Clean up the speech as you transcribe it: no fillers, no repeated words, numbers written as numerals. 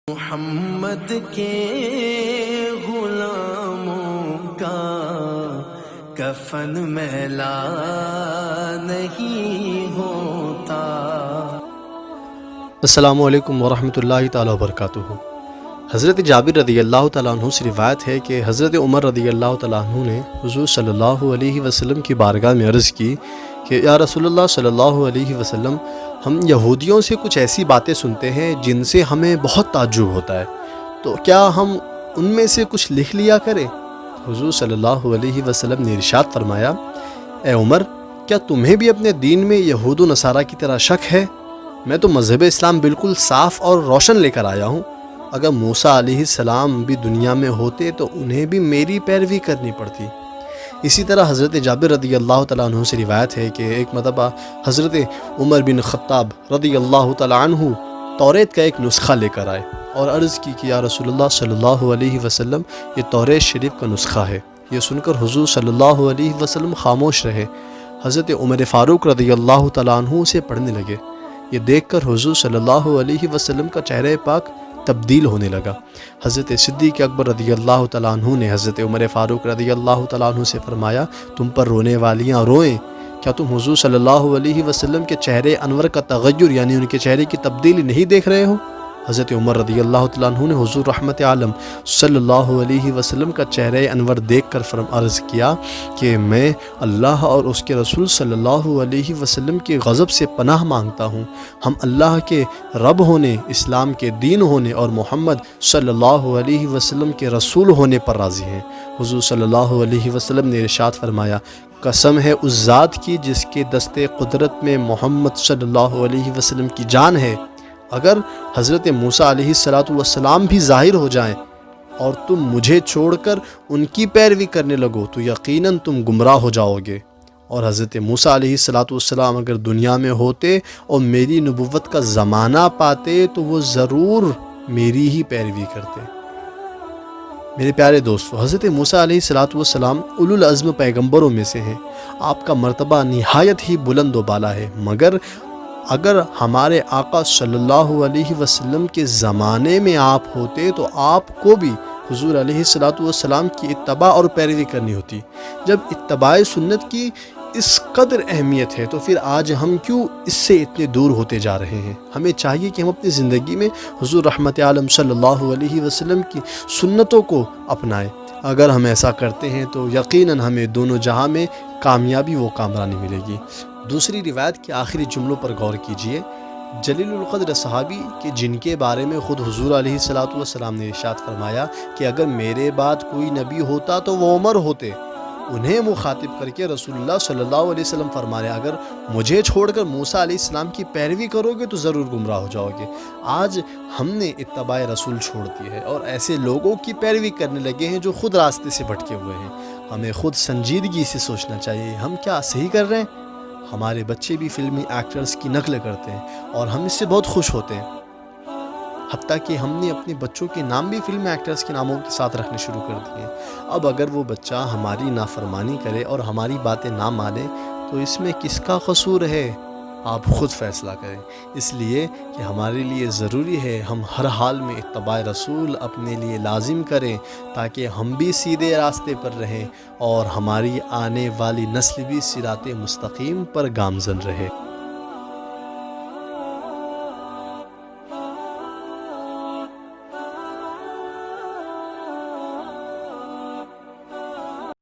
محمد کے غلاموں کا کفن میلا نہیں ہوتا۔ السلام علیکم ورحمۃ اللہ تعالیٰ وبرکاتہ۔ حضرت جابر رضی اللہ تعالیٰ عنہ سے روایت ہے کہ حضرت عمر رضی اللہ تعالیٰ عنہ نے حضور صلی اللہ علیہ وسلم کی بارگاہ میں عرض کی کہ یا رسول اللہ صلی اللہ علیہ وسلم، ہم یہودیوں سے کچھ ایسی باتیں سنتے ہیں جن سے ہمیں بہت تعجب ہوتا ہے، تو کیا ہم ان میں سے کچھ لکھ لیا کریں؟ حضور صلی اللہ علیہ وسلم نے ارشاد فرمایا، اے عمر، کیا تمہیں بھی اپنے دین میں یہود و نصارہ کی طرح شک ہے؟ میں تو مذہب اسلام بالکل صاف اور روشن لے کر آیا ہوں۔ اگر موسیٰ علیہ السلام بھی دنیا میں ہوتے تو انہیں بھی میری پیروی کرنی پڑتی۔ اسی طرح حضرت جابر رضی اللہ تعالیٰ عنہ سے روایت ہے کہ ایک مرتبہ حضرت عمر بن خطاب رضی اللہ تعالیٰ عنہ توریت کا ایک نسخہ لے کر آئے اور عرض کی کہ یا رسول اللہ صلی اللہ علیہ وسلم، یہ توریت شریف کا نسخہ ہے۔ یہ سن کر حضور صلی اللہ علیہ وسلم خاموش رہے۔ حضرت عمر فاروق رضی اللہ تعالیٰ عنہ اسے پڑھنے لگے۔ یہ دیکھ کر حضور صلی اللہ علیہ وسلم کا چہرہ پاک تبدیل ہونے لگا۔ حضرت صدیق اکبر رضی اللہ تعالیٰ عنہ نے حضرت عمر فاروق رضی اللہ تعالیٰ عنہ سے فرمایا، تم پر رونے والیاں روئیں، کیا تم حضور صلی اللہ علیہ وسلم کے چہرے انور کا تغیر یعنی ان کے چہرے کی تبدیلی نہیں دیکھ رہے ہو؟ حضرت عمر رضی اللہ تعالیٰ عنہ نے حضور رحمت عالم صلی اللہ علیہ وسلم کا چہرہ انور دیکھ کر عرض کیا کہ میں اللہ اور اس کے رسول صلی اللہ علیہ وسلم کی غضب سے پناہ مانگتا ہوں۔ ہم اللہ کے رب ہونے، اسلام کے دین ہونے اور محمد صلی اللہ علیہ وسلم کے رسول ہونے پر راضی ہیں۔ حضور صلی اللہ علیہ وسلم نے ارشاد فرمایا، قسم ہے اس ذات کی جس کے دست قدرت میں محمد صلی اللہ علیہ وسلم کی جان ہے، اگر حضرت موسیٰ علیہ السلام بھی ظاہر ہو جائیں اور تم مجھے چھوڑ کر ان کی پیروی کرنے لگو تو یقیناً تم گمراہ ہو جاؤ گے۔ اور حضرت موسیٰ علیہ السلام اگر دنیا میں ہوتے اور میری نبوت کا زمانہ پاتے تو وہ ضرور میری ہی پیروی کرتے۔ میرے پیارے دوستو، حضرت موسیٰ علیہ السلام اولو العزم پیغمبروں میں سے ہیں۔ آپ کا مرتبہ نہایت ہی بلند و بالا ہے، مگر اگر ہمارے آقا صلی اللہ علیہ وسلم کے زمانے میں آپ ہوتے تو آپ کو بھی حضور علیہ السلام کی اتباع اور پیروی کرنی ہوتی۔ جب اتباع سنت کی اس قدر اہمیت ہے تو پھر آج ہم کیوں اس سے اتنے دور ہوتے جا رہے ہیں؟ ہمیں چاہیے کہ ہم اپنی زندگی میں حضور رحمت عالم صلی اللہ علیہ وسلم کی سنتوں کو اپنائیں۔ اگر ہم ایسا کرتے ہیں تو یقیناً ہمیں دونوں جہاں میں کامیابی و کامرانی ملے گی۔ دوسری روایت کے آخری جملوں پر غور کیجیے۔ جلیل القدر صحابی کہ جن کے بارے میں خود حضور علیہ السلام نے ارشاد فرمایا کہ اگر میرے بعد کوئی نبی ہوتا تو وہ عمر ہوتے، انہیں مخاطب کر کے رسول اللہ صلی اللہ علیہ وسلم فرمایا، اگر مجھے چھوڑ کر موسیٰ علیہ السلام کی پیروی کرو گے تو ضرور گمراہ ہو جاؤ گے۔ آج ہم نے اتباع رسول چھوڑ دی ہے اور ایسے لوگوں کی پیروی کرنے لگے ہیں جو خود راستے سے بھٹکے ہوئے ہیں۔ ہمیں خود سنجیدگی سے سوچنا چاہیے، ہم کیا صحیح کر رہے ہیں؟ ہمارے بچے بھی فلمی ایکٹرز کی نقل کرتے ہیں اور ہم اس سے بہت خوش ہوتے ہیں، حتیٰ کہ ہم نے اپنے بچوں کے نام بھی فلم ایکٹرز کے ناموں کے ساتھ رکھنے شروع کر دیے۔ اب اگر وہ بچہ ہماری نافرمانی کرے اور ہماری باتیں نہ مانے تو اس میں کس کا قصور ہے؟ آپ خود فیصلہ کریں۔ اس لیے کہ ہمارے لیے ضروری ہے ہم ہر حال میں اتباع رسول اپنے لیے لازم کریں تاکہ ہم بھی سیدھے راستے پر رہیں اور ہماری آنے والی نسل بھی صراط مستقیم پر گامزن رہے۔